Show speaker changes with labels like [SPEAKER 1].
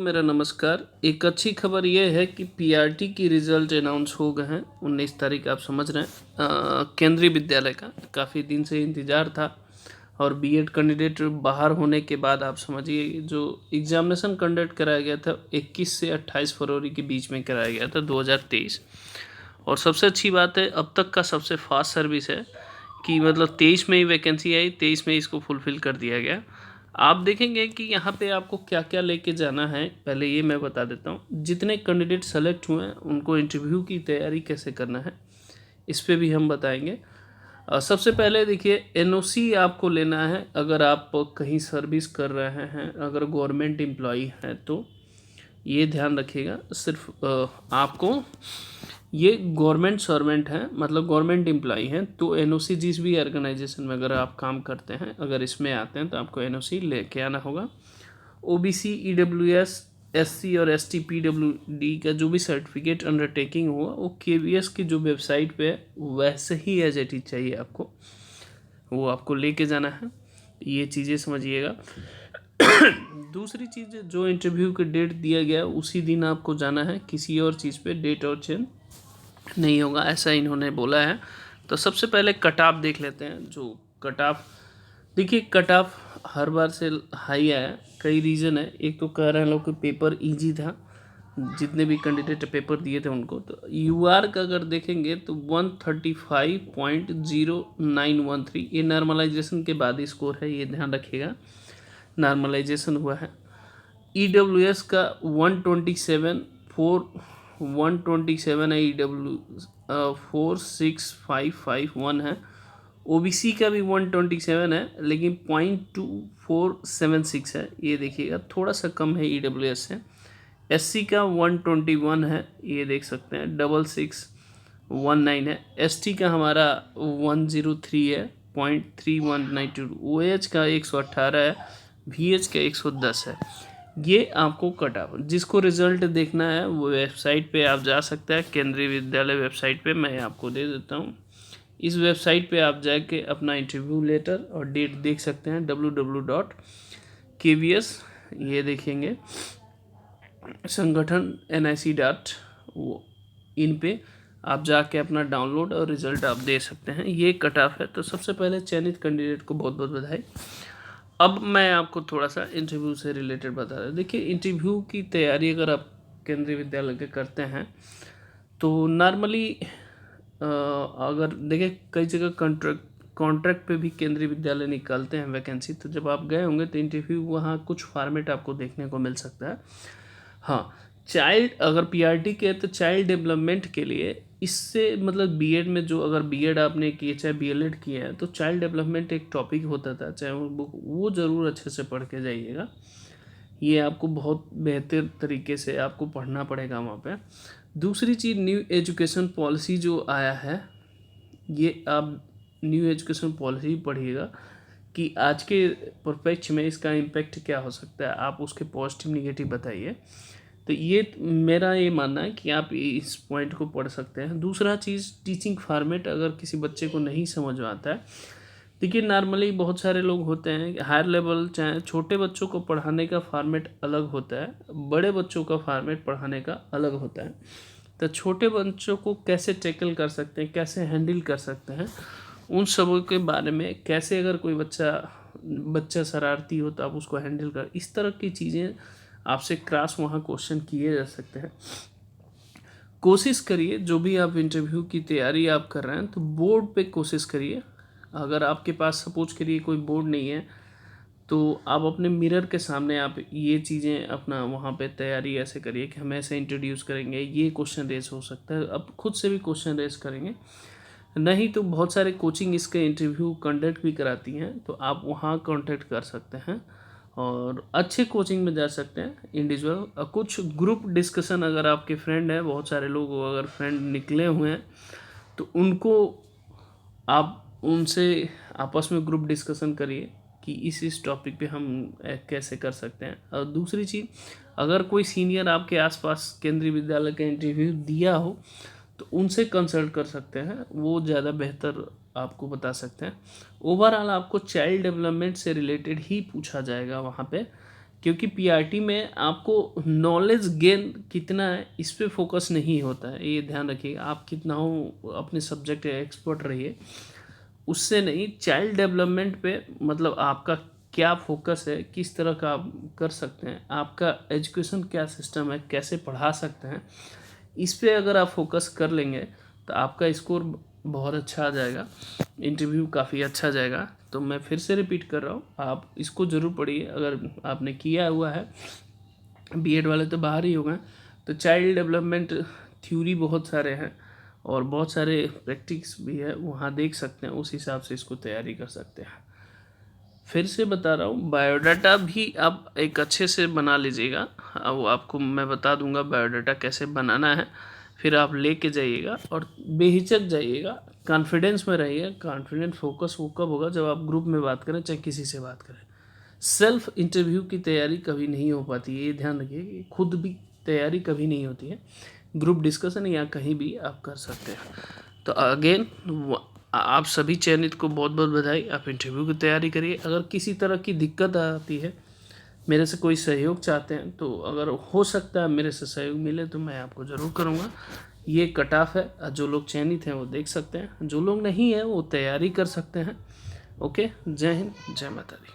[SPEAKER 1] मेरा नमस्कार। एक अच्छी खबर ये है कि पीआरटी की रिज़ल्ट अनाउंस हो गए हैं। 19 तारीख आप समझ रहे हैं। केंद्रीय विद्यालय का काफ़ी दिन से इंतज़ार था और बीएड कैंडिडेट बाहर होने के बाद आप समझिए जो एग्ज़ामिनेशन कंडक्ट कराया गया था 21 से 28 फरवरी के बीच में कराया गया था 2023। और सबसे अच्छी बात है अब तक का सबसे फास्ट सर्विस है कि मतलब 23 में ही वैकेंसी आई, 23 में इसको फुलफ़िल कर दिया गया। आप देखेंगे कि यहाँ पे आपको क्या-क्या लेके जाना है, पहले ये मैं बता देता हूँ। जितने कैंडिडेट सेलेक्ट हुए हैं, उनको इंटरव्यू की तैयारी कैसे करना है, इस पे भी हम बताएँगे। सबसे पहले देखिए एनओसी आपको लेना है अगर आप कहीं सर्विस कर रहे हैं, अगर गवर्नमेंट एम्प्लॉई हैं तो। ये ध्यान रखिएगा सिर्फ आपको ये गवर्नमेंट सर्वेंट हैं मतलब गवर्नमेंट एम्प्लॉई हैं तो एनओसी जिस भी ऑर्गेनाइजेशन में अगर आप काम करते हैं अगर इसमें आते हैं तो आपको एनओसी लेके आना होगा। ओबीसी ईडब्ल्यूएस एससी और एसटी पीडब्ल्यूडी का जो भी सर्टिफिकेट अंडरटेकिंग होगा वो केवीएस की जो वेबसाइट पे है वैसे ही एज इट इज चाहिए आपको, वो आपको लेके जाना है। ये चीज़ें समझिएगा। दूसरी चीज़ जो इंटरव्यू के डेट दिया गया उसी दिन आपको जाना है, किसी और चीज़ पे डेट और चेंज नहीं होगा ऐसा इन्होंने बोला है। तो सबसे पहले कट ऑफ देख लेते हैं। जो कट ऑफ देखिए कट ऑफ हर बार से हाई आया, कई रीज़न है। एक तो कह रहे हैं लोग कि पेपर इजी था, जितने भी कैंडिडेट पेपर दिए थे उनको। तो यूआर का अगर देखेंगे तो 135.0913 ये नॉर्मलाइजेशन के बाद स्कोर है, ये ध्यान रखिएगा नॉर्मलाइजेशन हुआ है। ईडब्ल्यूएस का 127 है, ईडब्ल्यू 46551 है। ओबीसी का भी 127 है लेकिन 0.2476 है, ये देखिएगा थोड़ा सा कम है ईडब्ल्यूएस से। एससी का 121 है, ये देख सकते हैं 6619 है। एसटी का हमारा 103 है 0.3192। ओएच का 118 है, वीएच का 110 है। ये आपको कट ऑफ जिसको रिज़ल्ट देखना है वो वेबसाइट पे आप जा सकते हैं, केंद्रीय विद्यालय वेबसाइट पे मैं आपको दे देता हूँ। इस वेबसाइट पे आप जाके अपना इंटरव्यू लेटर और डेट देख सकते हैं www.kvs, ये देखेंगे संगठन NIC डॉट वो इन पे आप जाके अपना डाउनलोड और रिज़ल्ट आप दे सकते हैं। ये कट ऑफ है। तो सबसे पहले चयनित कैंडिडेट को बहुत बहुत बधाई। अब मैं आपको थोड़ा सा इंटरव्यू से रिलेटेड बता रहा हूँ। देखिए इंटरव्यू की तैयारी अगर आप केंद्रीय विद्यालय के करते हैं तो नॉर्मली अगर देखिए कई जगह कॉन्ट्रैक्ट पे भी केंद्रीय विद्यालय निकालते हैं वैकेंसी, तो जब आप गए होंगे तो इंटरव्यू वहाँ कुछ फॉर्मेट आपको देखने को मिल सकता है। हाँ, चाइल्ड अगर पीआरटी के तो चाइल्ड डेवलपमेंट के लिए इससे मतलब बीएड में जो अगर बीएड आपने किए चाहे बीएलएड किए हैं तो चाइल्ड डेवलपमेंट एक टॉपिक होता था, चाहे वो बुक वो ज़रूर अच्छे से पढ़ के जाइएगा। ये आपको बहुत बेहतर तरीके से आपको पढ़ना पड़ेगा वहाँ पे। दूसरी चीज़ न्यू एजुकेशन पॉलिसी जो आया है, ये आप न्यू एजुकेशन पॉलिसी पढ़िएगा कि आज के परिप्रेक्ष्य में इसका इम्पैक्ट क्या हो सकता है, आप उसके पॉजिटिव निगेटिव बताइए। तो ये मेरा ये मानना है कि आप इस पॉइंट को पढ़ सकते हैं। दूसरा चीज़ टीचिंग फॉर्मेट अगर किसी बच्चे को नहीं समझ में आता है, देखिए नॉर्मली बहुत सारे लोग होते हैं हायर लेवल चाहे छोटे बच्चों को पढ़ाने का फॉर्मेट अलग होता है, बड़े बच्चों का फॉर्मेट पढ़ाने का अलग होता है। तो छोटे बच्चों को कैसे टैकल कर सकते हैं, कैसे हैंडल कर सकते हैं, उन सबों के बारे में, कैसे अगर कोई बच्चा शरारती हो तो आप उसको हैंडल कर, इस तरह की चीज़ें आपसे क्रॉस वहाँ क्वेश्चन किए जा सकते हैं। कोशिश करिए जो भी आप इंटरव्यू की तैयारी आप कर रहे हैं तो बोर्ड पे कोशिश करिए। अगर आपके पास सपोज करिए कोई बोर्ड नहीं है तो आप अपने मिरर के सामने आप ये चीज़ें अपना वहाँ पे तैयारी ऐसे करिए कि हम ऐसे इंट्रोड्यूस करेंगे, ये क्वेश्चन रेस हो सकता है, अब खुद से भी क्वेश्चन रेस करेंगे। नहीं तो बहुत सारे कोचिंग इसके इंटरव्यू कंडक्ट भी कराती हैं तो आप वहाँ कांटेक्ट कर सकते हैं और अच्छे कोचिंग में जा सकते हैं। इंडिविजुअल कुछ ग्रुप डिस्कशन अगर आपके फ्रेंड हैं, बहुत सारे लोग अगर फ्रेंड निकले हुए हैं तो उनको आप उनसे आपस में ग्रुप डिस्कशन करिए कि इस टॉपिक पे हम कैसे कर सकते हैं। और दूसरी चीज़ अगर कोई सीनियर आपके आसपास केंद्रीय विद्यालय का इंटरव्यू दिया हो तो उनसे कंसल्ट कर सकते हैं, वो ज़्यादा बेहतर आपको बता सकते हैं। ओवरऑल आपको चाइल्ड डेवलपमेंट से रिलेटेड ही पूछा जाएगा वहाँ पे क्योंकि पीआरटी में आपको नॉलेज गेन कितना है इस पे फोकस नहीं होता है, ये ध्यान रखिएगा। आप कितना हो अपने सब्जेक्ट एक्सपर्ट रहिए, उससे नहीं, चाइल्ड डेवलपमेंट पे मतलब आपका क्या फोकस है, किस तरह का आप कर सकते हैं, आपका एजुकेशन क्या सिस्टम है, कैसे पढ़ा सकते हैं, इस पे अगर आप फोकस कर लेंगे तो आपका स्कोर बहुत अच्छा आ जाएगा, इंटरव्यू काफ़ी अच्छा जाएगा। तो मैं फिर से रिपीट कर रहा हूँ, आप इसको ज़रूर पढ़िए। अगर आपने किया हुआ है, बीएड वाले तो बाहर ही हो गए, तो चाइल्ड डेवलपमेंट थ्योरी बहुत सारे हैं और बहुत सारे प्रैक्टिस भी है, वहाँ देख सकते हैं, उस हिसाब से इसको तैयारी कर सकते हैं। फिर से बता रहा हूँ, बायोडाटा भी आप एक अच्छे से बना लीजिएगा। वो आपको मैं बता दूंगा बायोडाटा कैसे बनाना है, फिर आप लेके जाइएगा और बेहिचक जाइएगा, कॉन्फिडेंस में रहिए। कॉन्फिडेंट फोकस वो कब होगा, जब आप ग्रुप में बात करें, चाहे किसी से बात करें। सेल्फ इंटरव्यू की तैयारी कभी नहीं हो पाती है, ये ध्यान रखिए कि खुद भी तैयारी कभी नहीं होती है। ग्रुप डिस्कशन या कहीं भी आप कर सकते हैं। तो अगेन आप सभी चयनित को बहुत बहुत बधाई, आप इंटरव्यू की तैयारी करिए। अगर किसी तरह की दिक्कत आती है, मेरे से कोई सहयोग चाहते हैं, तो अगर हो सकता है मेरे से सहयोग मिले तो मैं आपको ज़रूर करूँगा। ये कट ऑफ है, जो लोग चयनित हैं वो देख सकते हैं, जो लोग नहीं हैं वो तैयारी कर सकते हैं। ओके, जय हिंद, जय माता दी।